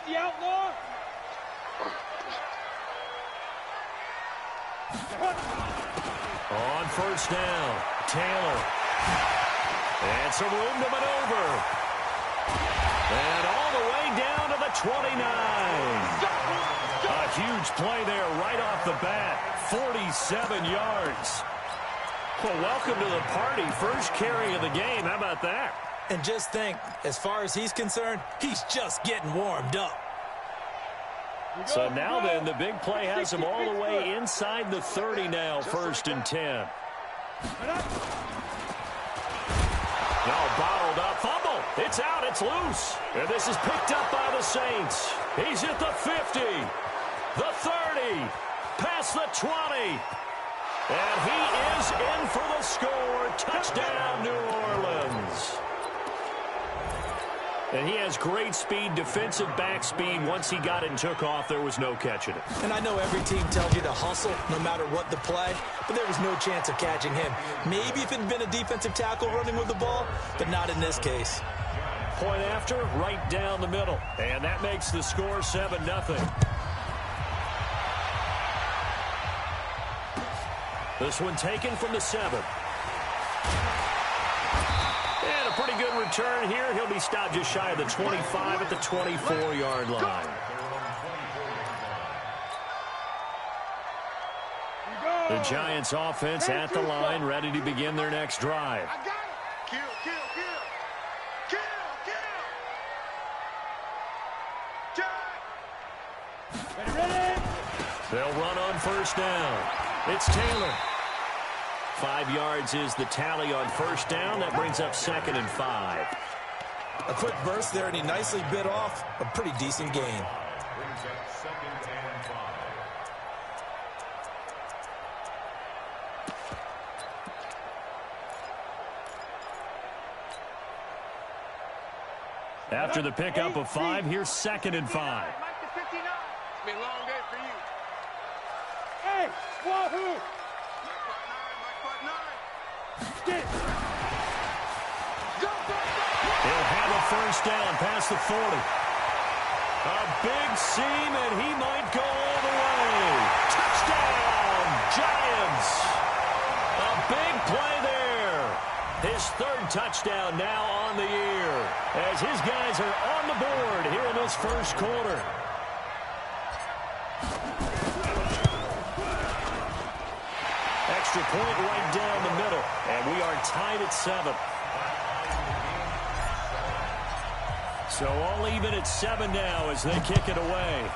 the outlaw. On first down, Taylor. And some room to maneuver. And all the way down to the 29. A huge play there right off the bat. 47 yards. Well, welcome to the party. First carry of the game. How about that? And just think, as far as he's concerned, he's just getting warmed up. So now then, the big play has him all the way inside the 30 now, 1st and 10. Now bottled up, fumble. It's out, it's loose. And this is picked up by the Saints. He's at the 50, the 30, past the 20. And he is in for the score. Touchdown, New Orleans. And he has great speed, defensive back speed. Once he got it and took off, there was no catching it. And I know every team tells you to hustle no matter what the play, but there was no chance of catching him. Maybe if it had been a defensive tackle running with the ball, but not in this case. Point after, right down the middle. And that makes the score 7-0. This one taken from the 7. And a pretty good return here. He'll be stopped just shy of the 25 at the 24-yard line. The Giants offense at the line, ready to begin their next drive. Kill. They'll run on first down. It's Taylor. 5 yards is the tally on first down. That brings up 2nd and 5. A quick burst there, and he nicely bit off a pretty decent gain. After the pickup of 5, here's 2nd and 5. It's been a long day for you. Hey, wahoo! He'll have a first down past the 40. A big seam, and he might go all the way. Touchdown, Giants. A big play there. His 3rd touchdown now on the year, as his guys are on the board here in this first quarter. Extra point right down the middle, and we are tied at 7. So all even at 7 now as they kick it away.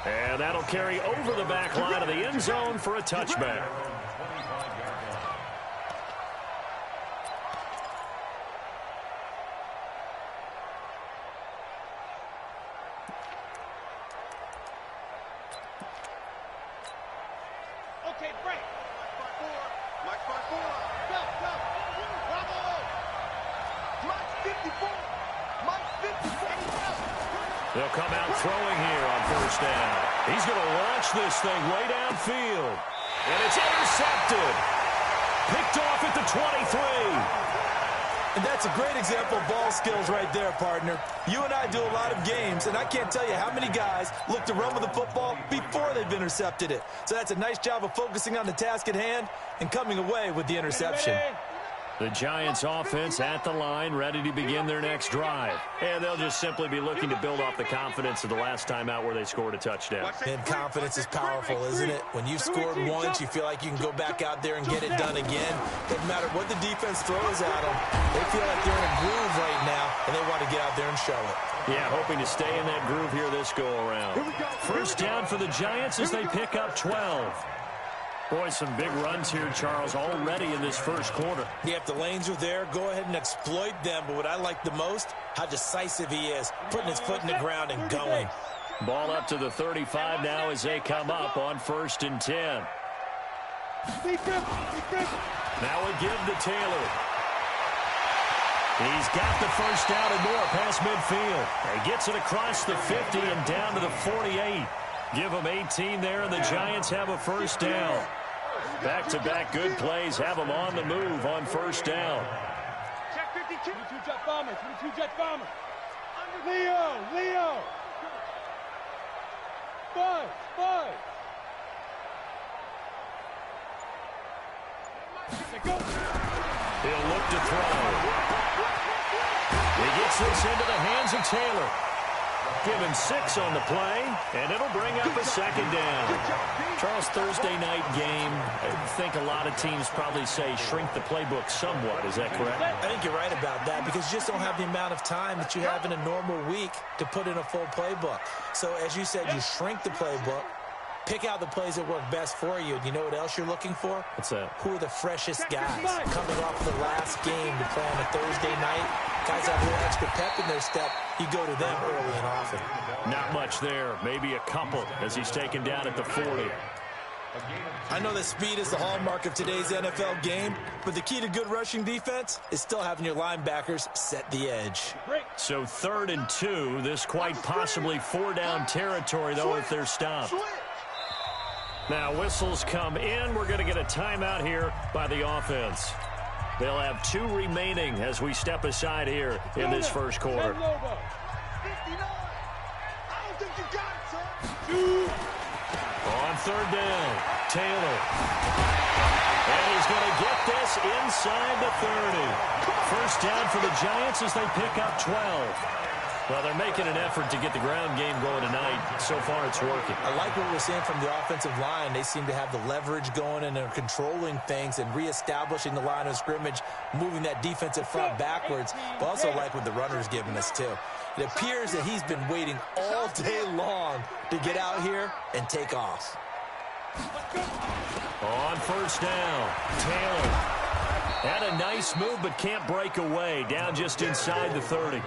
And that'll carry over the back line of the end zone for a touchback. Okay, break. Mike 5-4. Go. Bravo. Mike 54. Mike 54. They'll come out throwing here on first down. He's going to launch this thing way downfield. And it's intercepted. Picked off at the 23. And that's a great example of ball skills right there, partner. You and I do a lot of games, and I can't tell you how many guys look to run with the football before they've intercepted it. So that's a nice job of focusing on the task at hand and coming away with the interception. The Giants offense at the line, ready to begin their next drive. And they'll just simply be looking to build off the confidence of the last time out where they scored a touchdown. And confidence is powerful, isn't it? When you've scored once, you feel like you can go back out there and get it done again. Doesn't matter what the defense throws at them. They feel like they're in a groove right now, and they want to get out there and show it. Yeah, hoping to stay in that groove here this go-around. First down for the Giants as they pick up 12. Boy, some big runs here, Charles, already in this first quarter. Yeah, if the lanes are there, go ahead and exploit them. But what I like the most, how decisive he is, putting his foot in the ground and going. Ball up to the 35 now as they come up on 1st and 10. Now a give to Taylor. He's got the first down and more past midfield. He gets it across the 50 and down to the 48. Give them 18 there, and the Giants have a first down. Back-to-back good plays have them on the move on first down. Check 52. 22 jet bomber, 22 jet bomber. Leo. Buzz. Go. He'll look to throw. He gets this into the hands of Taylor. Give him 6 on the play, and it'll bring up a second down. Charles, Thursday night game, I think a lot of teams probably say shrink the playbook somewhat. Is that correct? I think you're right about that because you just don't have the amount of time that you have in a normal week to put in a full playbook. So, as you said, you shrink the playbook, pick out the plays that work best for you. And you know what else you're looking for? What's that? Who are the freshest guys coming off the last game to play on a Thursday night? Guys have a little extra pep in their step. You go to them early and often. Not much there. Maybe a couple as he's taken down at the 40. I know that speed is the hallmark of today's NFL game, but the key to good rushing defense is still having your linebackers set the edge. So 3rd and 2. This quite possibly 4-down territory, though, if they're stopped. Now, whistles come in. We're going to get a timeout here by the offense. They'll have 2 remaining as we step aside here in this first quarter. 59. I don't think you got it, son. On 3rd down, Taylor. And he's going to get this inside the 30. First down for the Giants as they pick up 12. Well, they're making an effort to get the ground game going tonight. So far, it's working. I like what we're seeing from the offensive line. They seem to have the leverage going and they're controlling things and reestablishing the line of scrimmage, moving that defensive front backwards. But also like what the runner's giving us, too. It appears that he's been waiting all day long to get out here and take off. On first down, Taylor. Had a nice move but can't break away. Down just inside the 30.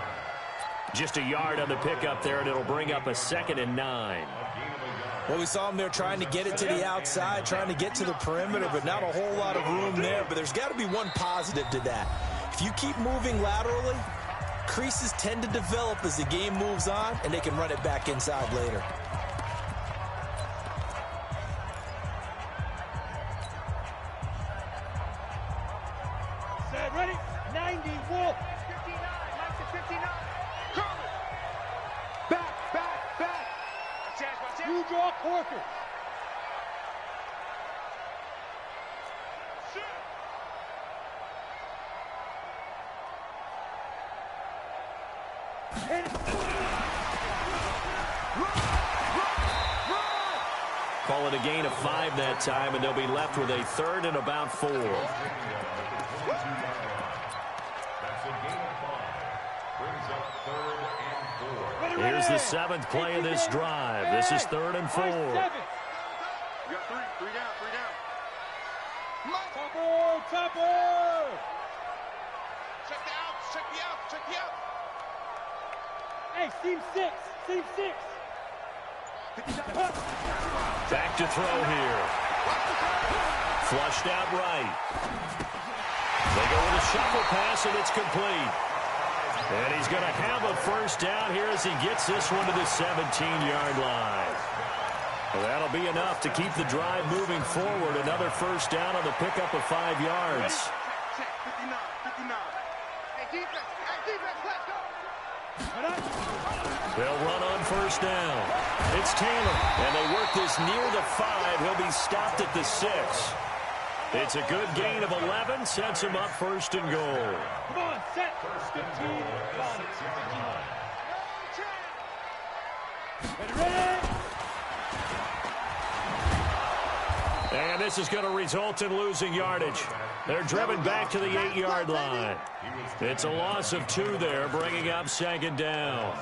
Just a yard on the pickup there, and it'll bring up a 2nd and 9. Well, we saw him there trying to get it to the outside, trying to get to the perimeter, but not a whole lot of room there. But there's got to be one positive to that. If you keep moving laterally, creases tend to develop as the game moves on, and they can run it back inside later. Set, ready? 90, Wolf. 59. Mike to 59. Curl it. Back. Watch out. You draw Corker. Hit it. Call it a gain of 5 that time, and they'll be left with a 3rd and about 4. Here's the 7th play of this drive. This is 3rd and 4. You got 3 down. Topper. Check the out. Hey, seam 6. Back to throw here. Flushed out right. They go with a shuffle pass, and it's complete. And he's going to have a first down here as he gets this one to the 17-yard line. Well, that'll be enough to keep the drive moving forward. Another first down on the pickup of 5 yards. Check. 59. Hey, defense, let's go. They'll run on first down. It's Taylor, and they work this near the 5. He'll be stopped at the 6. It's a good gain of 11, sets him up 1st and goal. Come on, set. 15. Ready. And this is going to result in losing yardage. They're driven back to the 8-yard line. It's a loss of 2 there, bringing up 2nd down.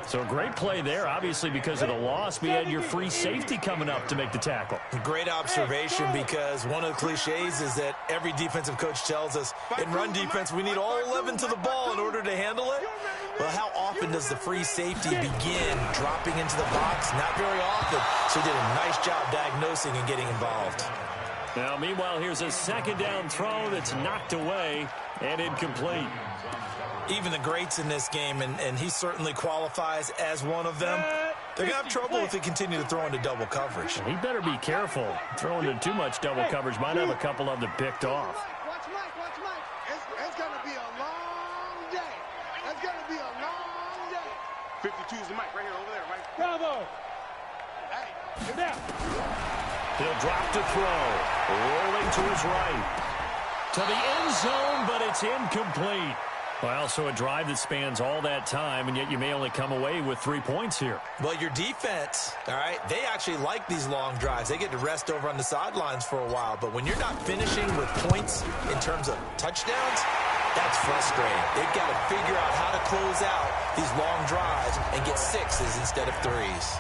So a great play there, obviously because of the loss. We had your free safety coming up to make the tackle. Great observation, because one of the cliches is that every defensive coach tells us in run defense we need all 11 to the ball in order to handle it. Well, how often does the free safety begin dropping into the box? Not very often. So he did a nice job diagnosing and getting involved. Now, meanwhile, here's a 2nd down throw that's knocked away and incomplete. Even the greats in this game, and he certainly qualifies as one of them, they're going to have trouble if they continue to throw into double coverage. He better be careful. Throwing into too much double coverage might have a couple of them picked off. Watch Mike. It's going to be a long 52 is the mic right here, over there, right? Bravo. Hey. Get down. He'll drop to throw. Rolling to his right. To the end zone, but it's incomplete. Well, so a drive that spans all that time, and yet you may only come away with 3 points here. Well, your defense, all right, they actually like these long drives. They get to rest over on the sidelines for a while. But when you're not finishing with points in terms of touchdowns, that's frustrating. They've got to figure out how to close out these long drives and get sixes instead of threes.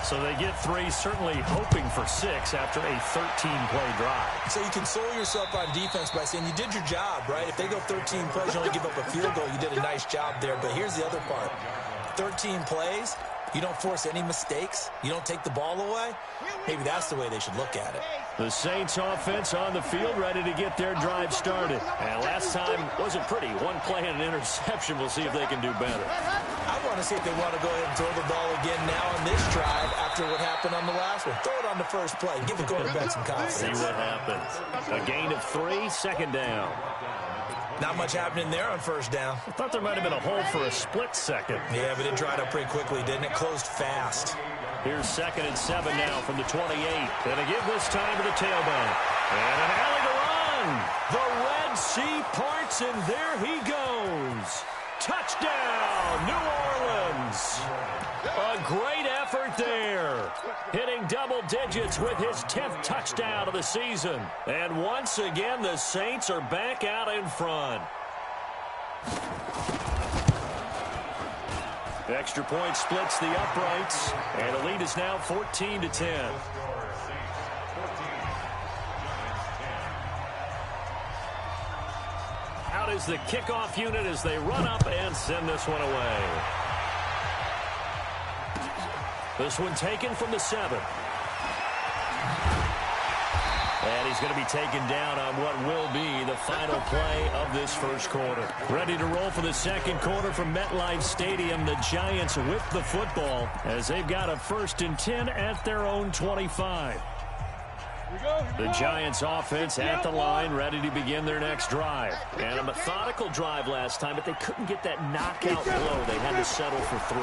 So they get 3, certainly hoping for 6 after a 13-play drive. So you console yourself on defense by saying you did your job, right? If they go 13 plays, you only give up a field goal, you did a nice job there. But here's the other part. 13 plays, you don't force any mistakes, you don't take the ball away. Maybe that's the way they should look at it. The Saints offense on the field, ready to get their drive started. And last time wasn't pretty. 1 play and an interception. We'll see if they can do better. I want to see if they want to go ahead and throw the ball again now on this drive after what happened on the last one. Throw it on the first play. Give the quarterback some confidence. See what happens. A gain of 3, second down. Not much happening there on first down. I thought there might have been a hole for a split second. Yeah, but it dried up pretty quickly, didn't it? Closed fast. Here's 2nd and 7 now from the 28. Gonna give this time to the tailback. And an alley to run. The Red Sea parts, and there he goes. Touchdown, New Orleans. A great effort there. Hitting double digits with his 10th touchdown of the season. And once again, the Saints are back out in front. Extra point splits the uprights, and the lead is now 14-10. Out is the kickoff unit as they run up and send this one away. This one taken from the 7. And he's going to be taken down on what will be the final play of this first quarter. Ready to roll for the second quarter from MetLife Stadium. The Giants with the football as they've got a 1st and 10 at their own 25. The Giants offense at the line, ready to begin their next drive. And a methodical drive last time, but they couldn't get that knockout blow. They had to settle for 3.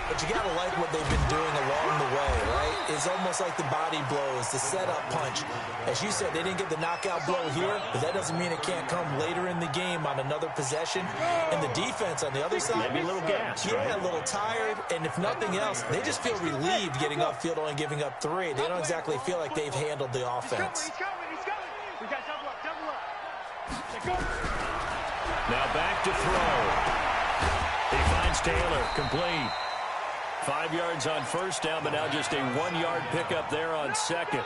But you got to like what they've been doing along the way, right? It's almost like the body blows, the setup punch. As you said, they didn't get the knockout blow here, but that doesn't mean it can't come later in the game on another possession. And the defense on the other side, maybe a little gassed, yeah, a little tired. And if nothing else, they just feel relieved getting upfield, only giving up 3. They don't exactly feel like they've handled the offense. He's coming. We got double up. Now back to throw. He finds Taylor, complete. 5 yards on first down, but now just a 1-yard pickup there on second.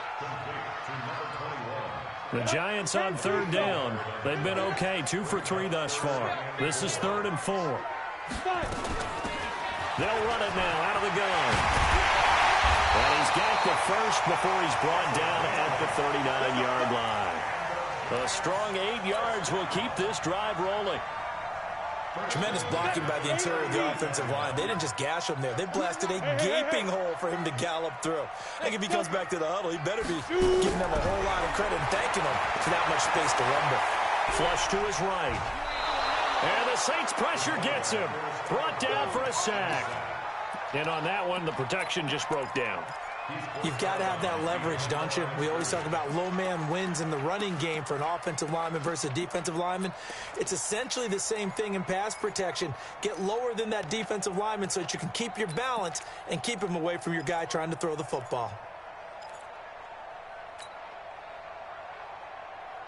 The Giants on 3rd down. They've been okay, 2 for 3 thus far. This is 3rd and 4. They'll run it now out of the gun. And he's got the first before he's brought down at the 39-yard line. A strong 8 yards will keep this drive rolling. Tremendous blocking by the interior of the offensive line. They didn't just gash him there. They blasted a gaping hole for him to gallop through. I think if he comes back to the huddle, he better be giving them a whole lot of credit and thanking them for that much space to rumble. Flush to his right. And the Saints pressure gets him. Brought down for a sack. And on that one, the protection just broke down. You've got to have that leverage, don't you? We always talk about low man wins in the running game for an offensive lineman versus a defensive lineman. It's essentially the same thing in pass protection. Get lower than that defensive lineman so that you can keep your balance and keep him away from your guy trying to throw the football.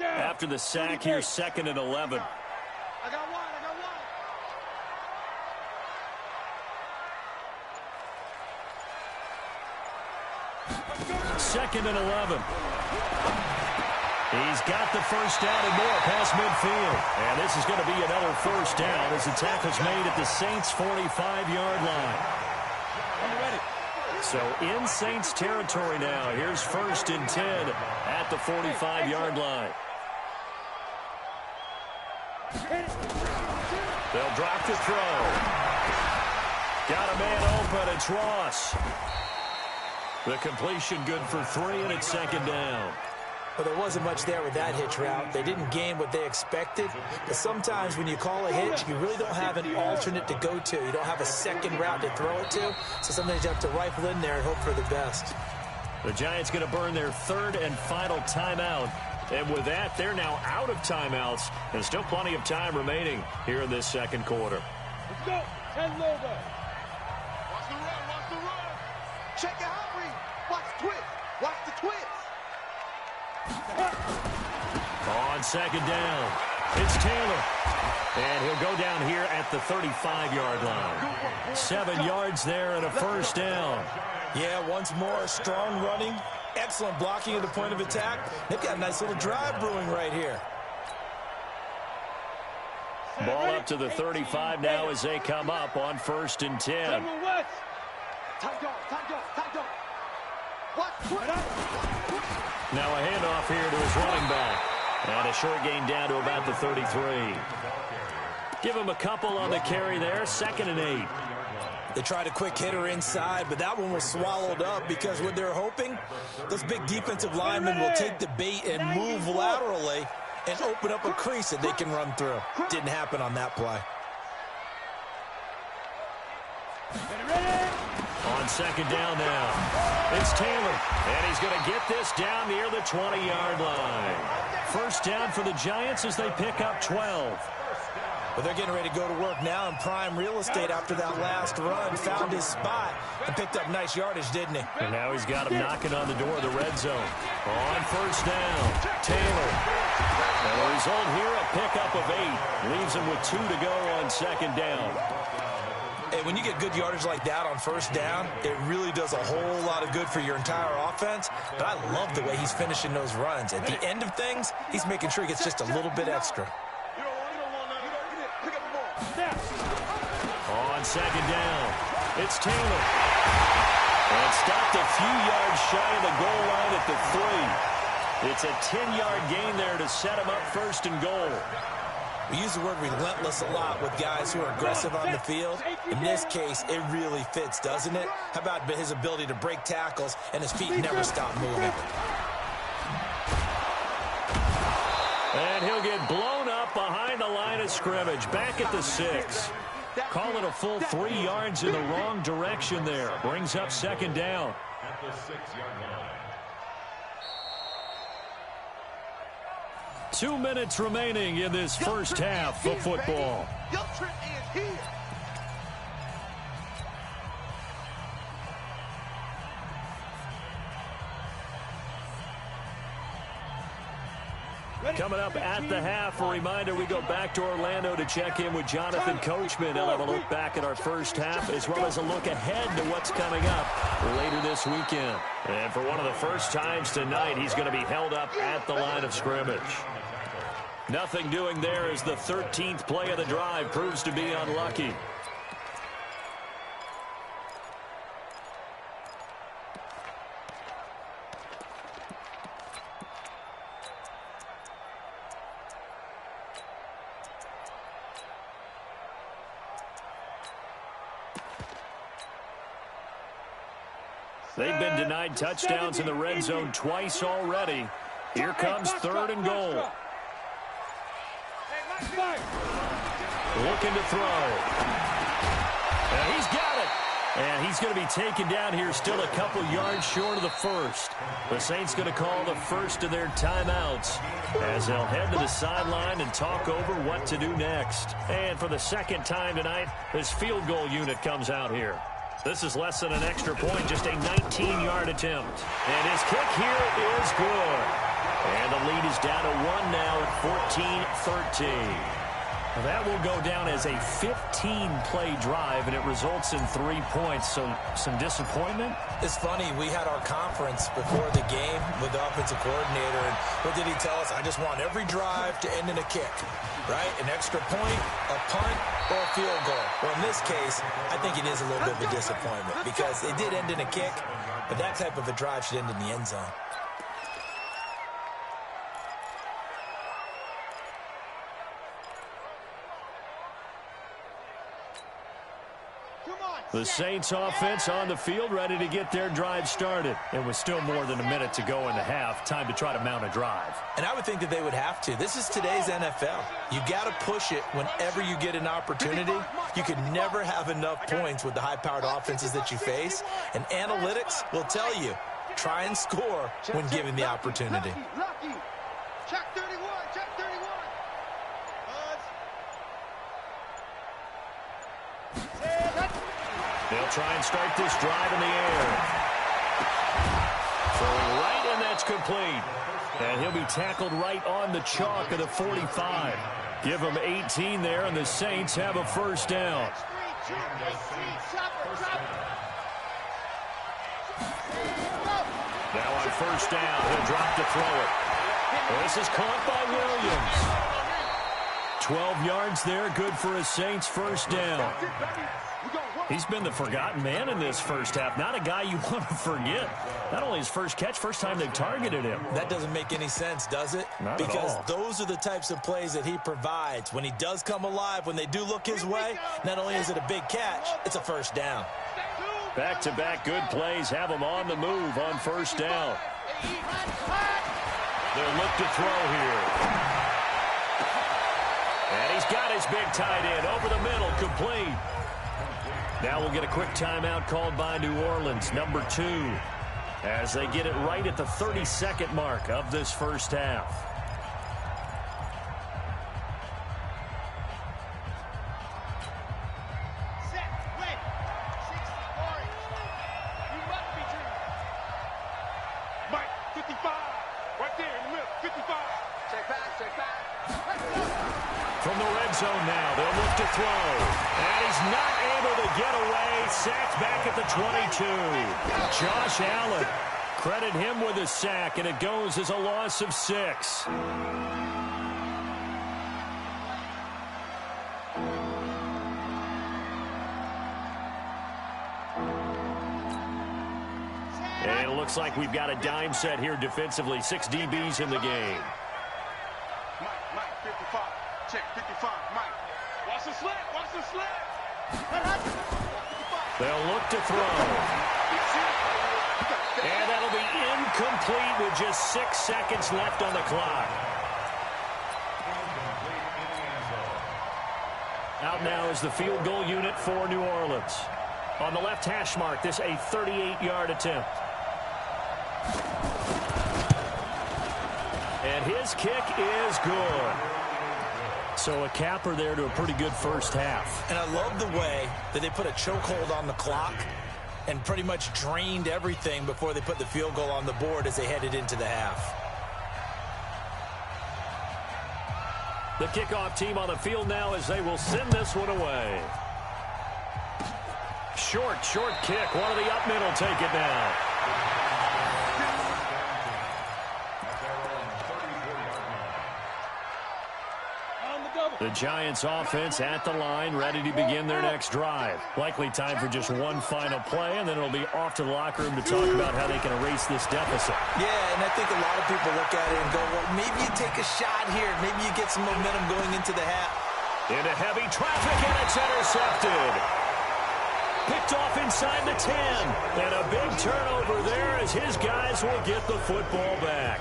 After the sack, here's 2nd and 11. I got one. 2nd and 11. He's got the first down and more past midfield. And this is going to be another first down as the tackle's made at the Saints' 45-yard line. So in Saints territory now. Here's 1st and 10 at the 45-yard line. They'll drop to throw. Got a man open. It's Ross. The completion good for 3, and it's 2nd down. Well, there wasn't much there with that hitch route. They didn't gain what they expected. But sometimes when you call a hitch, you really don't have an alternate to go to. You don't have a second route to throw it to. So sometimes you have to rifle in there and hope for the best. The Giants going to burn their third and final timeout. And with that, they're now out of timeouts. And still plenty of time remaining here in this second quarter. Let's go. 10 over. Watch the run, watch the run. Check it out, Reed. Watch the twist. Watch the twist. On second down, it's Taylor. And he'll go down here at the 35-yard line. 7 yards there and a first down. Yeah, once more, strong running, excellent blocking at the point of attack. They've got a nice little drive brewing right here. Ball up to the 35 now as they come up on 1st and 10. Tight go, tight go, tight go. Watch the twist. Now a handoff here to his running back. And a short gain down to about the 33. Give him a couple on the carry there. 2nd and 8. They tried a quick hitter inside, but that one was swallowed up because what they're hoping, those big defensive linemen will take the bait and move laterally and open up a crease that they can run through. Didn't happen on that play. On 2nd down now, it's Taylor, and he's going to get this down near the 20-yard line. First down for the Giants as they pick up 12. But they're getting ready to go to work now in prime real estate after that last run. Found his spot and picked up nice yardage, didn't he? And now he's got him knocking on the door of the red zone. On first down, Taylor. And the result here, a pickup of 8. Leaves him with 2 to go on 2nd down. Hey, when you get good yardage like that on first down, it really does a whole lot of good for your entire offense. But I love the way he's finishing those runs. At the end of things, he's making sure he gets just a little bit extra. On 2nd down, it's Taylor. And stopped a few yards shy of the goal line at the 3. It's a 10-yard gain there to set him up 1st and goal. We use the word relentless a lot with guys who are aggressive on the field. In this case, it really fits, doesn't it? How about his ability to break tackles and his feet never stop moving? And he'll get blown up behind the line of scrimmage, back at the 6. Call it a full 3 yards in the wrong direction there. Brings up 2nd down. At the 6-yard line. 2 minutes remaining in this first half of football. Your trip is here. Coming up at the half, a reminder, we go back to Orlando to check in with Jonathan Coachman. He'll have a look back at our first half as well as a look ahead to what's coming up later this weekend. And for one of the first times tonight, he's going to be held up at the line of scrimmage. Nothing doing there as the 13th play of the drive proves to be unlucky. They've been denied touchdowns in the red zone twice already. Here comes 3rd and goal. Looking to throw. And he's got it. And he's going to be taken down here still a couple yards short of the 1st. The Saints going to call the first of their timeouts as they'll head to the sideline and talk over what to do next. And for the 2nd time tonight, this field goal unit comes out here. This is less than an extra point, just a 19-yard attempt. And his kick here is good. And the lead is down to 1 now at 14-13. That will go down as a 15-play drive, and it results in 3 points. So some disappointment? It's funny, we had our conference before the game with the offensive coordinator, and what did he tell us? I just want every drive to end in a kick, right? An extra point, a punt, or a field goal. Well, in this case, I think it is a little bit of a disappointment because it did end in a kick, but that type of a drive should end in the end zone. Come on. The Saints offense on the field, ready to get their drive started. It was still more than a minute to go in the half. Time to try to mount a drive. And I would think that they would have to. This is today's NFL. You got to push it whenever you get an opportunity. You could never have enough points with the high-powered offenses that you face. And analytics will tell you, try and score when given the opportunity. Lucky. Check 31. Check 31. They'll try and start this drive in the air. Throwing right, and that's complete. And he'll be tackled right on the chalk of the 45. Give him 18 there, and the Saints have a first down. Now on first down, he'll drop to throw it. This is caught by Williams. 12 yards there, good for a Saints first down. He's been the forgotten man in this first half. Not a guy you want to forget. Not only his first catch, first time they've targeted him. That doesn't make any sense, does it? Not because at all. Those are the types of plays that he provides. When he does come alive, when they do look his way, not only is it a big catch, it's a first down. Back-to-back good plays have him on the move on first down. They'll look to throw here. And he's got his big tight end over the middle, complete. Now we'll get a quick timeout called by New Orleans, number 2, as they get it right at the 32nd mark of this first half. Set, win. 60 orange. You must be dreaming. Mike, 55. Right there in the middle. 55. Check back. Let's go. From the red zone now, they'll look to throw. And he's not able to get away. Sacked back at the 22. Josh Allen, credit him with a sack, and it goes as a loss of 6. And it looks like we've got a dime set here defensively. 6 DBs in the game. Mike, 55. Check 55. Mike. Watch the slant. They'll look to throw. And that'll be incomplete with just 6 seconds left on the clock. Out now is the field goal unit for New Orleans. On the left hash mark, this a 38-yard attempt. And his kick is good. So a capper there to a pretty good first half. And I love the way that they put a chokehold on the clock and pretty much drained everything before they put the field goal on the board as they headed into the half. The kickoff team on the field now as they will send this one away. Short kick. One of the up middle take it down. The Giants offense at the line, ready to begin their next drive. Likely time for just one final play, and then it'll be off to the locker room to talk about how they can erase this deficit. Yeah, and I think a lot of people look at it and go, well, maybe you take a shot here. Maybe you get some momentum going into the half. Into heavy traffic, and it's intercepted. Picked off inside the 10. And a big turnover there as his guys will get the football back.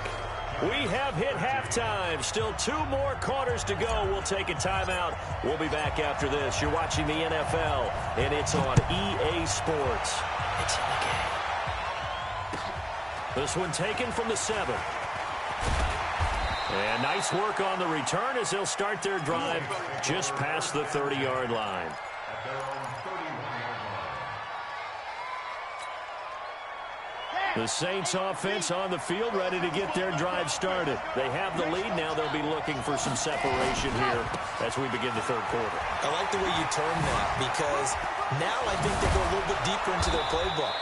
We have hit halftime. Still 2 more quarters to go. We'll take a timeout. We'll be back after this. You're watching the NFL, and it's on EA Sports. It's in the game. This one taken from the 7. And nice work on the return as they'll start their drive just past the 30-yard line. The Saints offense on the field ready to get their drive started. They have the lead. Now they'll be looking for some separation here as we begin the third quarter. I like the way you term that because now I think they go a little bit deeper into their playbook.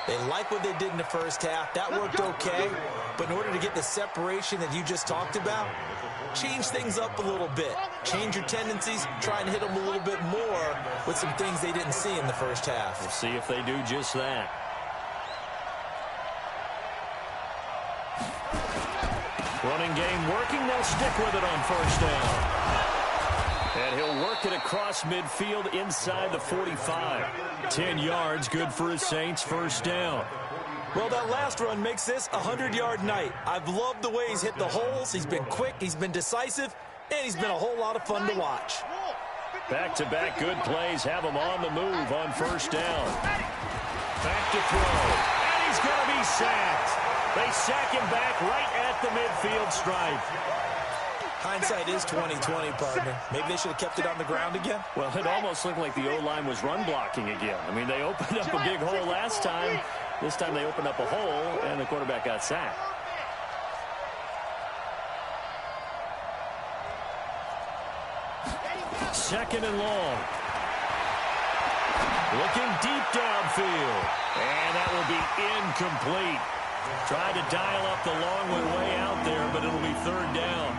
They like what they did in the first half. That worked okay. But in order to get the separation that you just talked about, change things up a little bit. Change your tendencies. Try and hit them a little bit more with some things they didn't see in the first half. We'll see if they do just that. Running game working. They'll stick with it on first down. And he'll work it across midfield inside the 45. 10 yards, good for his Saints, first down. Well, that last run makes this a 100-yard night. I've loved the way he's hit the holes. He's been quick, he's been decisive, and he's been a whole lot of fun to watch. Back-to-back good plays have him on the move on first down. Back to throw, and he's going to be sacked. They sack him back right at the midfield stripe. Hindsight is 20/20, partner. Maybe they should have kept it on the ground again. Well, it almost looked like the O-line was run blocking again. I mean, they opened up a big hole last time. This time they opened up a hole, and the quarterback got sacked. Second and long. Looking deep downfield. And that will be incomplete. Tried to dial up the long way out there, but it'll be third down.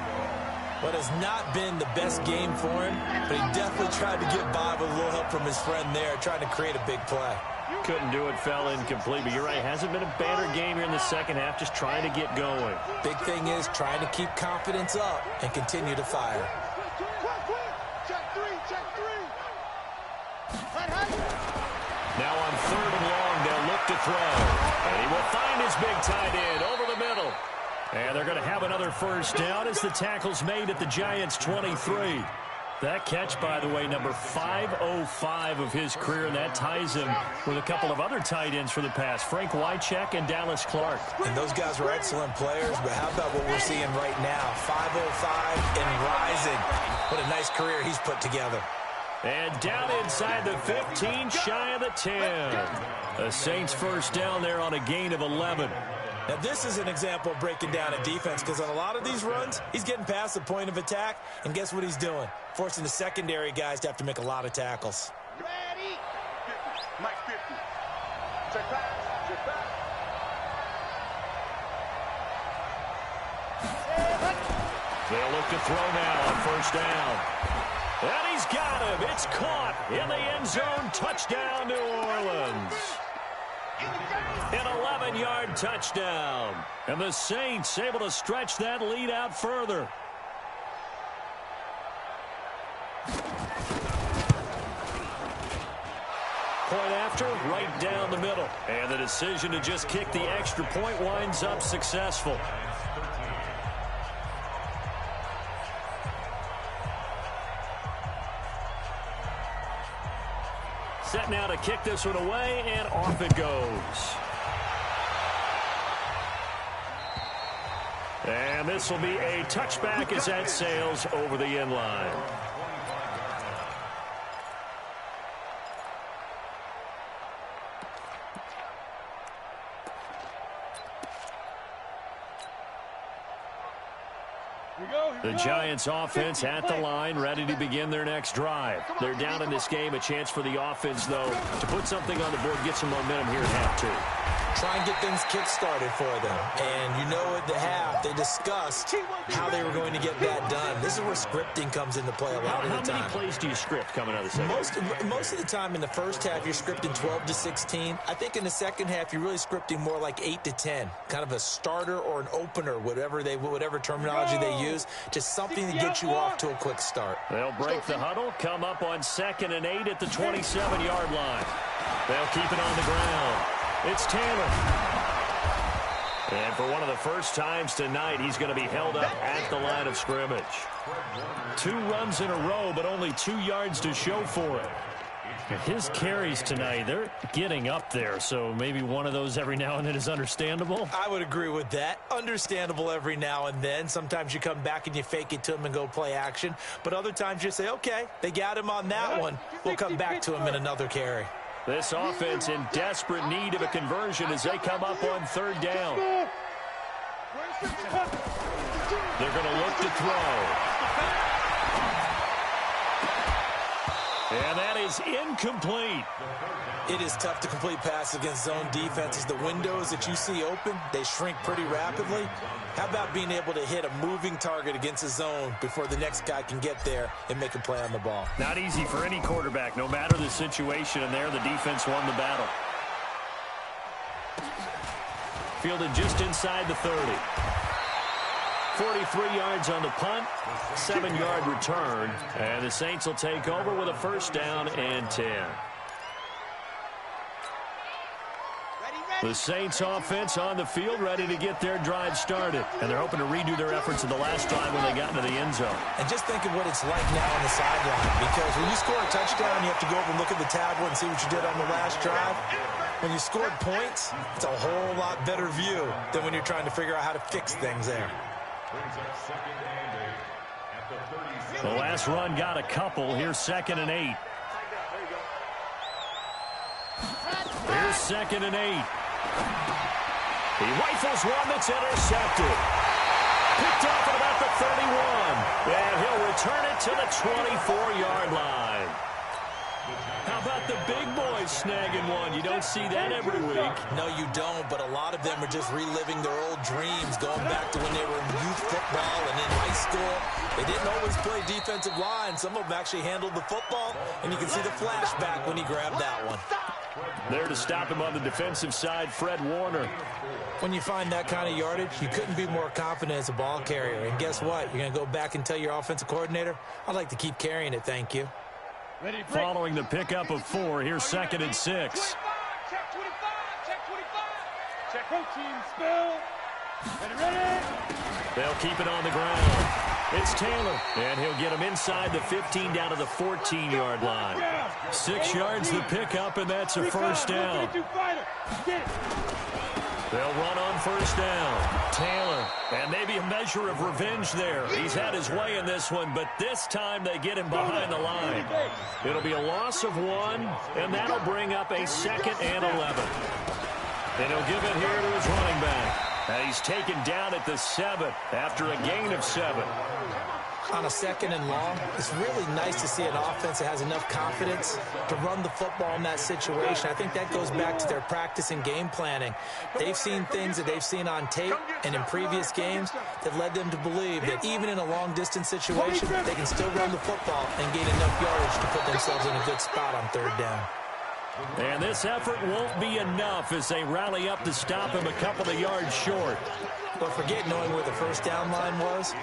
What has not been the best game for him, but he definitely tried to get by with a little help from his friend there, trying to create a big play. Couldn't do it, fell incomplete, but you're right, hasn't been a banner game here in the second half, just trying to get going. Big thing is trying to keep confidence up and continue to fire. Now on third and long, they'll look to throw. And he will find his big tight end over the middle. And they're going to have another first down as the tackle's made at the Giants' 23. That catch, by the way, number 505 of his career, and that ties him with a couple of other tight ends for the past, Frank Wycheck and Dallas Clark. And those guys were excellent players, but how about what we're seeing right now? 505 and rising. What a nice career he's put together. And down inside the 15, shy of the 10. The Saints first down there on a gain of 11. Now, this is an example of breaking down a defense, because on a lot of these runs, he's getting past the point of attack, and guess what he's doing? Forcing the secondary guys to have to make a lot of tackles. Ready. 50. Mike 50. Check back. Check back. They'll look to throw now on first down. And he's got him. It's caught in the end zone. Touchdown, New Orleans. An 11-yard touchdown. And the Saints able to stretch that lead out further. Point after, right down the middle. And the decision to just kick the extra point winds up successful. Set now to kick this one away, and off it goes. And this will be a touchback as that sails over the end line. The Giants offense at the line, ready to begin their next drive. They're down in this game. A chance for the offense, though, to put something on the board, get some momentum here at half two. Try and get things kick-started for them. And you know at the half, they discussed how they were going to get that done. This is where scripting comes into play a lot of the time. How many plays do you script coming out of the second? Most of the time in the first half, you're scripting 12 to 16. I think in the second half, you're really scripting more like 8 to 10. Kind of a starter or an opener, whatever terminology they use. Just something to get you off to a quick start. They'll break the huddle, come up on 2nd and 8 at the 27-yard line. They'll keep it on the ground. It's Taylor. And for one of the first times tonight, he's going to be held up at the line of scrimmage. 2 runs in a row, but only 2 yards to show for it. His carries tonight, they're getting up there, so maybe one of those every now and then is understandable. I would agree with that. Understandable every now and then. Sometimes you come back and you fake it to him and go play action. But other times you say, okay, they got him on that one. We'll come back to him in another carry. This offense in desperate need of a conversion as they come up on 3rd down. They're going to look to throw. And that is incomplete. It is tough to complete passes against zone defenses. The windows that you see open, they shrink pretty rapidly. How about being able to hit a moving target against a zone before the next guy can get there and make a play on the ball? Not easy for any quarterback, no matter the situation, and there the defense won the battle. Fielded just inside the 30. 43 yards on the punt, 7-yard return, and the Saints will take over with a first down and 10. The Saints offense on the field, ready to get their drive started. And they're hoping to redo their efforts in the last drive when they got into the end zone. And just think of what it's like now on the sideline. Because when you score a touchdown, you have to go over and look at the tablet and see what you did on the last drive. When you scored points, it's a whole lot better view than when you're trying to figure out how to fix things there. The last run got a couple. Here's 2nd and 8. Here's 2nd and 8. He rifles one that's intercepted. Picked off at about the 31. And he'll return it to the 24-yard line. How about the big boys snagging one? You don't see that every week. No, you don't, but a lot of them are just reliving their old dreams, going back to when they were in youth football and in high school. They didn't always play defensive line. Some of them actually handled the football, and you can see the flashback when he grabbed that one. There to stop him on the defensive side, Fred Warner. When you find that kind of yardage, you couldn't be more confident as a ball carrier. And guess what? You're going to go back and tell your offensive coordinator, I'd like to keep carrying it, thank you. Following the pickup of 4, here's 2nd and 6. Check 25, check 25. Check routine, spill. Ready. They'll keep it on the ground. It's Taylor, and he'll get him inside the 15 down to the 14-yard line. 6 yards the pickup, and that's a first down. They'll run on first down. Taylor, and maybe a measure of revenge there. He's had his way in this one, but this time they get him behind the line. It'll be a loss of 1, and that'll bring up a 2nd and 11. And he'll give it here to his running back. And he's taken down at the 7 after a gain of 7. On a 2nd and long, it's really nice to see an offense that has enough confidence to run the football in that situation. I think that goes back to their practice and game planning. They've seen things that they've seen on tape and in previous games that led them to believe that even in a long-distance situation, they can still run the football and gain enough yardage to put themselves in a good spot on 3rd down. And this effort won't be enough as they rally up to stop him a couple of yards short. But forget knowing where the first down line was.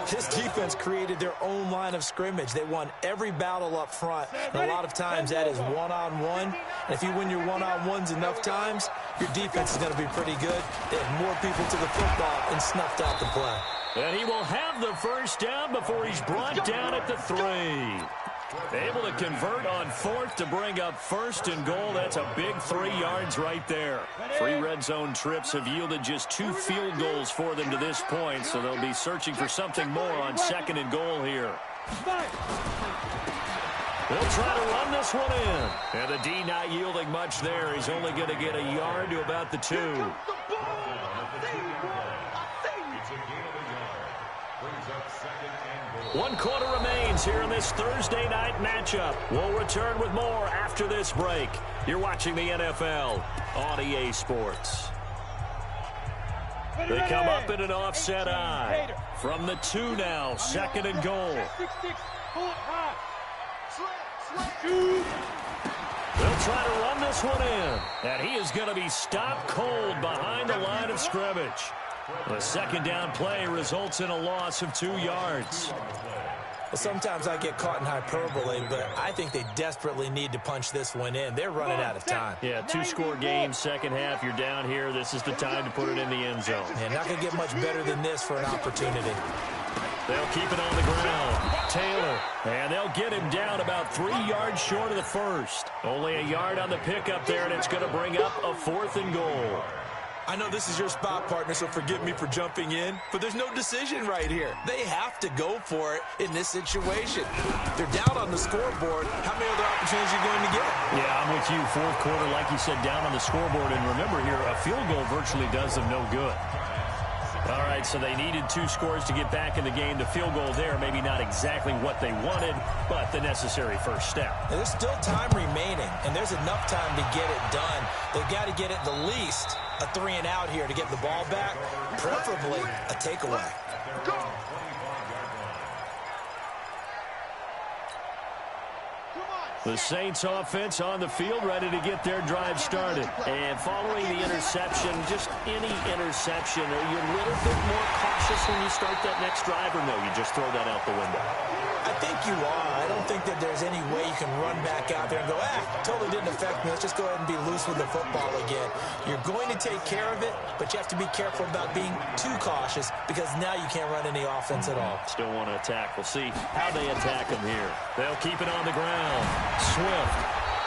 This defense created their own line of scrimmage. They won every battle up front. And a lot of times that is one-on-one. And if you win your one-on-ones enough times, your defense is going to be pretty good. They had more people to the football and snuffed out the play. And he will have the first down before he's brought down at the 3. Able to convert on 4th to bring up 1st and goal. That's a big 3 yards right there. 3 red zone trips have yielded just 2 field goals for them to this point, so they'll be searching for something more on 2nd and goal here. They'll try to run this one in. And the D not yielding much there. He's only going to get a yard to about the 2. 1 quarter remains here in this Thursday night matchup. We'll return with more after this break. You're watching the NFL on EA Sports. They come up in an offset eye. From the 2 now, 2nd and goal. They'll try to run this one in. And he is going to be stopped cold behind the line of scrimmage. The 2nd down play results in a loss of 2 yards. Well, sometimes I get caught in hyperbole, but I think they desperately need to punch this one in. They're running out of time. Yeah, 2-score game, second half. You're down here. This is the time to put it in the end zone. Yeah, not going to get much better than this for an opportunity. They'll keep it on the ground. Taylor, and they'll get him down about 3 yards short of the first. Only a yard on the pickup there, and it's going to bring up a 4th and goal. I know this is your spot, partner, so forgive me for jumping in, but there's no decision right here. They have to go for it in this situation. They're down on the scoreboard. How many other opportunities are you going to get? Yeah, I'm with you. 4th quarter, like you said, down on the scoreboard. And remember here, a field goal virtually does them no good. All right, so they needed 2 scores to get back in the game. The field goal there, maybe not exactly what they wanted, but the necessary first step. And there's still time remaining, and there's enough time to get it done. They've got to get at the least a 3 and out here to get the ball back, preferably a takeaway. The Saints offense on the field, ready to get their drive started. And following the interception, just any interception, are you a little bit more cautious when you start that next drive, or no, you just throw that out the window? I think you are. I don't think that there's any way you can run back out there and go, totally didn't affect me. Let's just go ahead and be loose with the football again. You're going to take care of it, but you have to be careful about being too cautious because now you can't run any offense at all. Still want to attack. We'll see how they attack him here. They'll keep it on the ground. Swift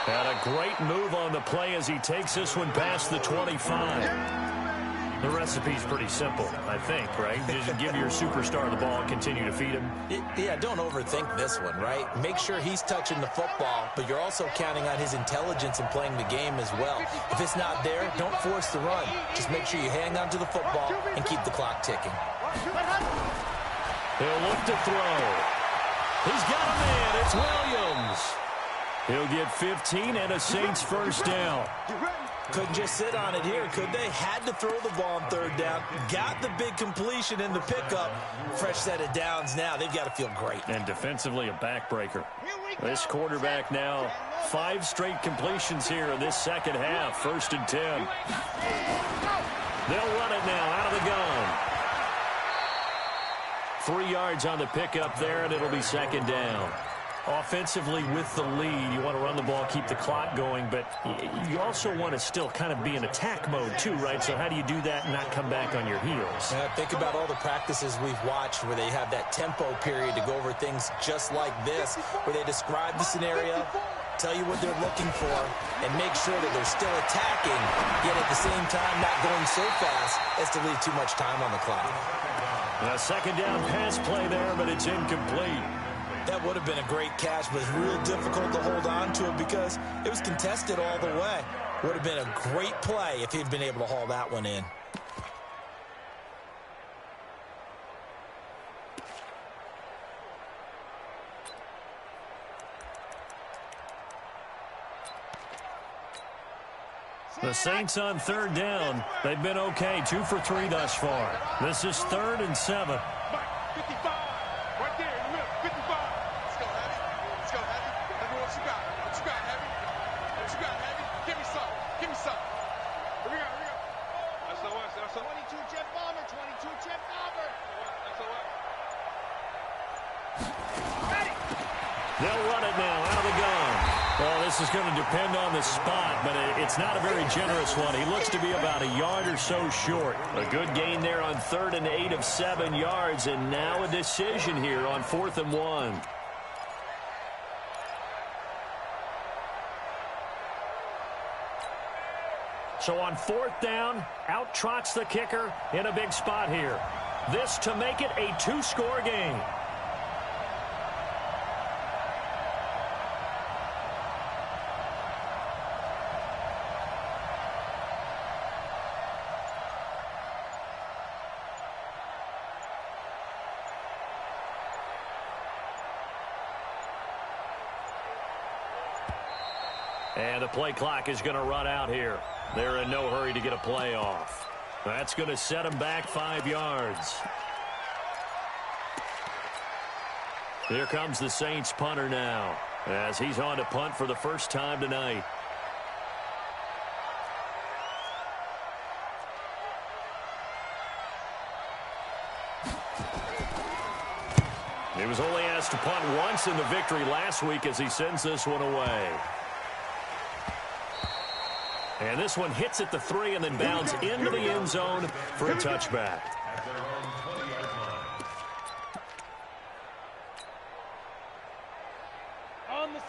had a great move on the play as he takes this one past the 25. The recipe's pretty simple, I think, right? Just give your superstar the ball and continue to feed him. Yeah, don't overthink this one, right? Make sure he's touching the football, but you're also counting on his intelligence in playing the game as well. If it's not there, don't force the run. Just make sure you hang on to the football and keep the clock ticking. He'll look to throw. He's got a man. It's Williams. He'll get 15 and a Saints first down. Couldn't just sit on it here, could they? Had to throw the ball on third down. Got the big completion in the pickup. Fresh set of downs now. They've got to feel great. And defensively, a backbreaker. This quarterback now, 5 straight completions here in this second half. 1st and 10. They'll run it now out of the gun. 3 yards on the pickup there, and it'll be 2nd down. Offensively with the lead, you want to run the ball, keep the clock going, but you also want to still kind of be in attack mode too, right? So how do you do that and not come back on your heels? Think about all the practices we've watched where they have that tempo period to go over things just like this, where they describe the scenario, tell you what they're looking for, and make sure that they're still attacking, yet at the same time not going so fast as to leave too much time on the clock. A 2nd down pass play there, but it's incomplete. That would have been a great catch, but it's real difficult to hold on to it because it was contested all the way. Would have been a great play if he'd been able to haul that one in. The Saints on 3rd down. They've been okay, 2 for 3 thus far. This is 3rd and 7. 55. Right there in the middle. 55. Let's go, Heavy. Let's go, Heavy. Let me know what you got. What you got, Heavy? What you got, Heavy? Give me some. Give me some. Here we go. Here we go. That's the what? That's the 22 jet bomber. 22 jet bomber. That's the what? Ready. They'll run it now out of the gun. Well, this is going to depend on the spot, but it's not a very generous one. He looks to be about a yard or so short. A good gain there on 3rd and 8 of 7 yards, and now a decision here on 4th and 1. So on 4th down, out trots the kicker in a big spot here. This to make it a 2-score game. And the play clock is going to run out here. They're in no hurry to get a play off. That's going to set them back 5 yards. Here comes the Saints punter now, as he's on to punt for the first time tonight. He was only asked to punt once in the victory last week as he sends this one away. And this one hits at the 3 and then bounds into the end zone for a touchback.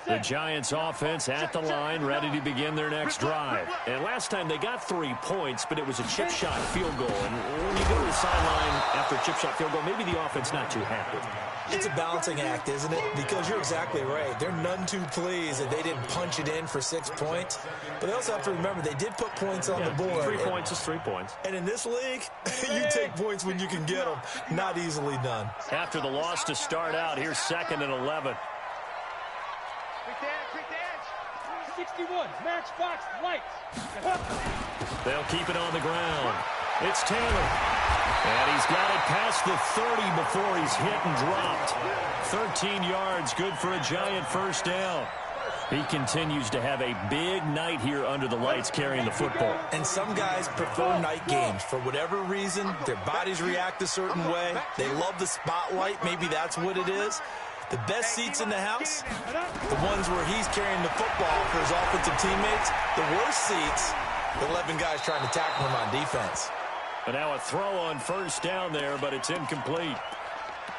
The Giants offense at the line, ready to begin their next drive. And last time they got 3 points, but it was a chip shot field goal. And when you go to the sideline after a chip shot field goal, maybe the offense not too happy. It's a balancing act, isn't it? Because you're exactly right. They're none too pleased that they didn't punch it in for 6 points. But they also have to remember they did put points on the board. 3 points is 3 points. And in this league, you take points when you can get them. Not easily done. After the loss to start out, here's 2nd and 11. Quick edge. 61, matchbox, lights. They'll keep it on the ground. It's Taylor. And he's got it past the 30 before he's hit and dropped. 13 yards, good for a Giant first down. He continues to have a big night here under the lights carrying the football. And some guys prefer night games. For whatever reason, their bodies react a certain way. They love the spotlight. Maybe that's what it is. The best seats in the house, the ones where he's carrying the football for his offensive teammates. The worst seats, the 11 guys trying to tackle him on defense. And now a throw on first down there, but it's incomplete.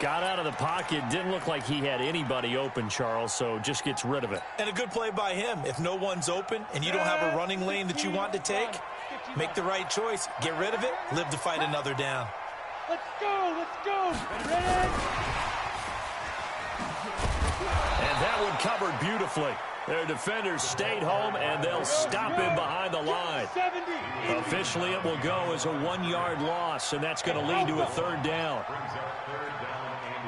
Got out of the pocket. Didn't look like he had anybody open, Charles, so just gets rid of it. And a good play by him. If no one's open and you don't have a running lane that you want to take, make the right choice. Get rid of it. Live to fight another down. Let's go. Let's go. Ready? And that one covered beautifully. Their defenders stayed home, and they'll stop him behind the line. 70. Officially, it will go as a 1-yard loss, and that's going to lead to a third down. Brings up third down and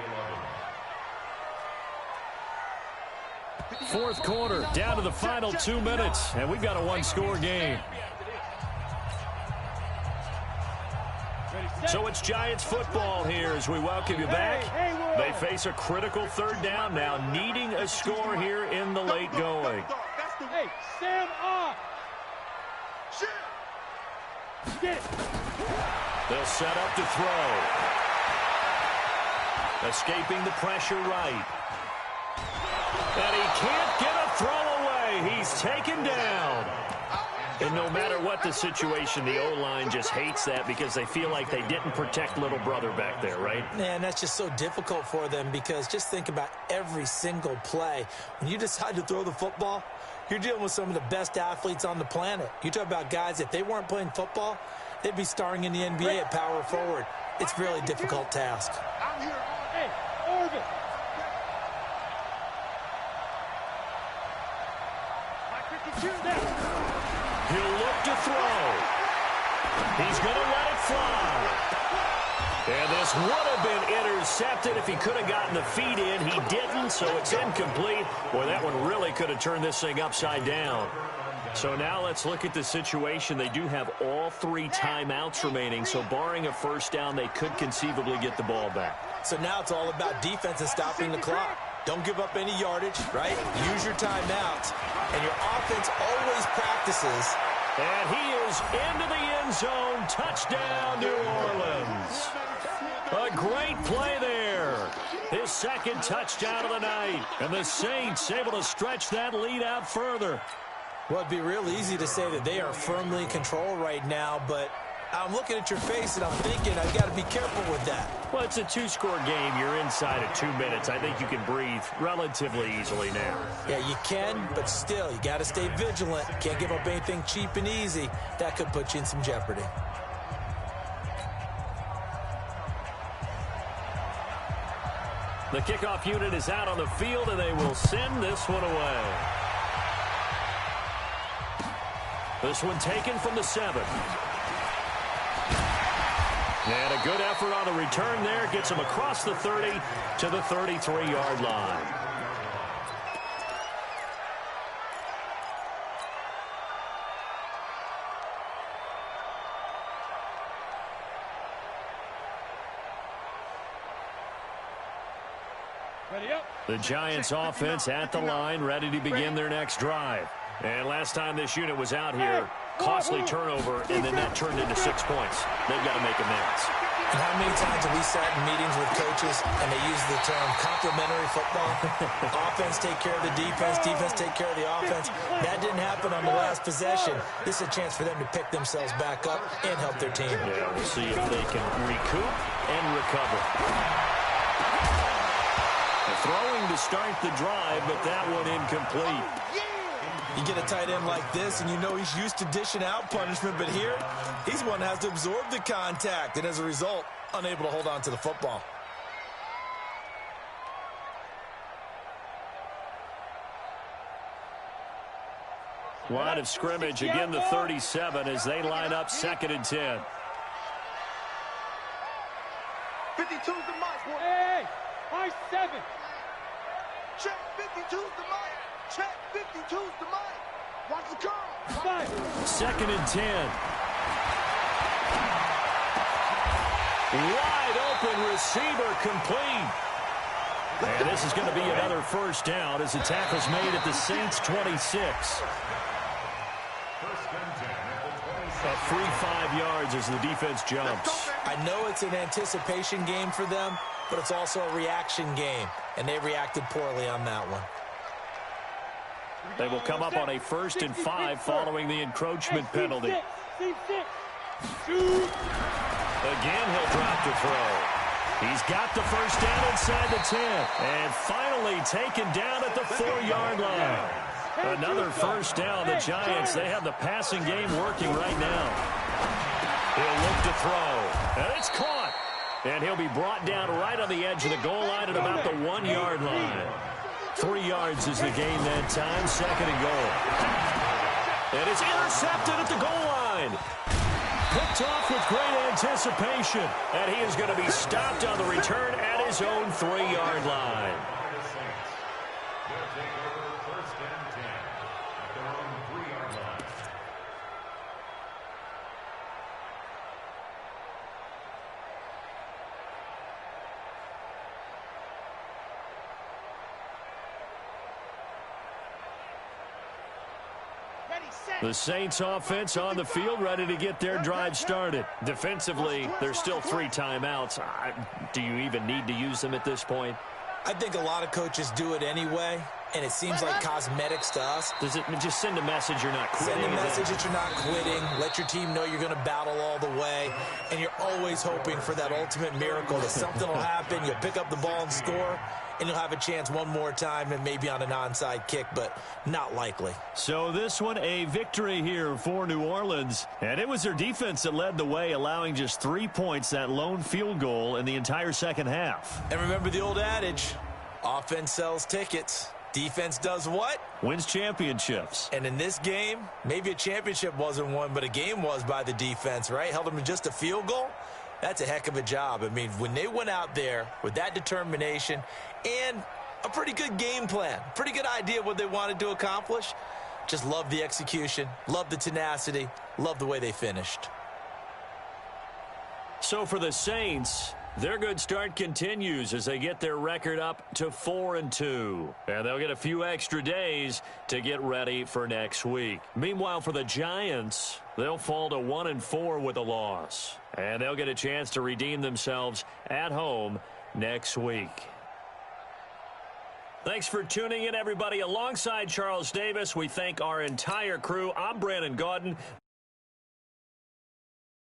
11. Fourth quarter, down to the final 2 minutes, and we've got a one-score game. So it's Giants football here as we welcome you back. They face a critical third down now, needing a score here in the late going. Hey, Sam off. Get it. They'll set up to throw. Escaping the pressure right. And he can't get a throw away. He's taken down. And no matter what the situation, the O-line just hates that because they feel like they didn't protect little brother back there, right? Man, that's just so difficult for them because just think about every single play. When you decide to throw the football, you're dealing with some of the best athletes on the planet. You talk about guys, if they weren't playing football, they'd be starring in the NBA at power forward. It's a really difficult task. I'm here. Hey, Orbit. He'll look to throw. He's going to let it fly. And this would have been intercepted if he could have gotten the feet in. He didn't, so it's incomplete. Boy, that one really could have turned this thing upside down. So now let's look at the situation. They do have all 3 timeouts remaining, so barring a first down, they could conceivably get the ball back. So now it's all about defense and stopping the clock. Don't give up any yardage, right? Use your timeouts. And your offense always practices. And he is into the end zone. Touchdown, New Orleans. A great play there. His second touchdown of the night. And the Saints able to stretch that lead out further. Well, it'd be real easy to say that they are firmly in control right now, but I'm looking at your face and I'm thinking I've got to be careful with that. Well, it's a 2-score game. You're inside of 2 minutes. I think you can breathe relatively easily now. Yeah, you can, but still, you got to stay vigilant. Can't give up anything cheap and easy. That could put you in some jeopardy. The kickoff unit is out on the field, and they will send this one away. This one taken from the 7. And a good effort on the return there. Gets him across the 30 to the 33-yard line. Ready up. The Giants offense at the line, ready to begin their next drive. And last time this unit was out here, costly turnover, and then that turned into 6 points. They've got to make amends. And how many times have we sat in meetings with coaches and they use the term complementary football? Offense take care of the defense, defense take care of the offense. That didn't happen on the last possession. This is a chance for them to pick themselves back up and help their team. Yeah, we'll see if they can recoup and recover. Throwing to start the drive, but that one incomplete. You get a tight end like this, and you know he's used to dishing out punishment, but here, he's one that has to absorb the contact, and as a result, unable to hold on to the football. Line of scrimmage, again the 37 as they line up 2nd and 10. 52's the mic. Hey, high 7. Check 52's the mic. Check 52's the mic. Watch the curl. 5. 2nd and 10. Wide open receiver complete. And this is going to be another first down as the tackle's made at the Saints' 26. A free 5 yards as the defense jumps. I know it's an anticipation game for them, but it's also a reaction game, and they reacted poorly on that one. They will come up on a 1st and 5 following the encroachment penalty. Again, he'll drop to throw. He's got the first down inside the 10, and finally taken down at the 4-yard line. Another first down. The Giants, they have the passing game working right now. He'll look to throw, and it's caught. And he'll be brought down right on the edge of the goal line at about the 1-yard line. 3 yards is the gain that time, 2nd and goal. And it's intercepted at the goal line. Picked off with great anticipation. And he is going to be stopped on the return at his own 3-yard line. The Saints offense on the field, ready to get their drive started. Defensively, there's still 3 timeouts. Do you even need to use them at this point? I think a lot of coaches do it anyway, and it seems like cosmetics to us. Does it just send a message you're not quitting? Send a message that you're not quitting. Let your team know you're going to battle all the way, and you're always hoping for that ultimate miracle that something will happen, you'll pick up the ball and score, and you'll have a chance one more time and maybe on an onside kick, but not likely. So this one, a victory here for New Orleans. And it was their defense that led the way, allowing just 3 points, that lone field goal in the entire second half. And remember the old adage, offense sells tickets. Defense does what? Wins championships. And in this game, maybe a championship wasn't won, but a game was by the defense, right? Held them to just a field goal. That's a heck of a job. I mean, when they went out there with that determination and a pretty good game plan, pretty good idea what they wanted to accomplish, just love the execution, love the tenacity, love the way they finished. So for the Saints, their good start continues as they get their record up to 4-2. And they'll get a few extra days to get ready for next week. Meanwhile, for the Giants, they'll fall to 1-4 with a loss. And they'll get a chance to redeem themselves at home next week. Thanks for tuning in, everybody. Alongside Charles Davis, we thank our entire crew. I'm Brandon Gaudin.